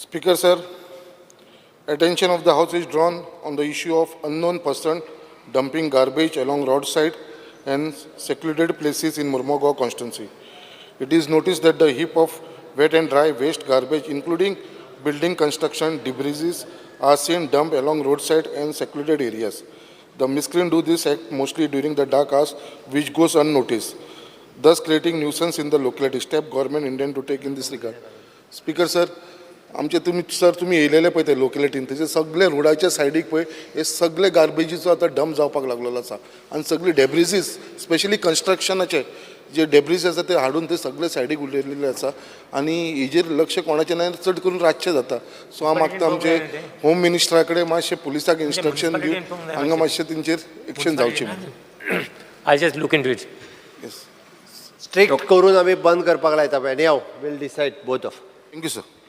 Speaker, sir, attention of the House is drawn on the issue of unknown person dumping garbage along roadside and secluded places in Murmagaon constituency. It is noticed that the heap of wet and dry waste garbage, including building construction debris, are seen dumped along roadside and secluded areas. The miscreants do this act mostly during the dark hours, which goes unnoticed, thus creating nuisance in the locality. Step government intend to take in this regard. Speaker, sir, आमचे तुम्ही येयलेले पळय ते लोकेलिटीन तेजे सगळे रोडाच्या सायडीक पळय हे सगळे गार्बेजीचो आतां डंप जावपाक लागलेलो आसा आनी सगळी डेब्रिजीस स्पेशली कन्स्ट्रक्शनाचे जे डेब्रीज आसा ते हाडून ते सगळे सायडीक उडयलेले आसा आनी हेजेर लक्ष कोणाचें ना चड करून रातचें जाता. सो हांव मागता आमचे होम मिनिस्टरा कडेन मातशें पुलिसाक इन्स्ट्रक्शन दिवन हांगा मातशें तेंचेर एक्शन जावचें. I just look into it. Yes, strict करून आमी बंद करपाक लायता पळय. नीव will decide both of. Thank you sir.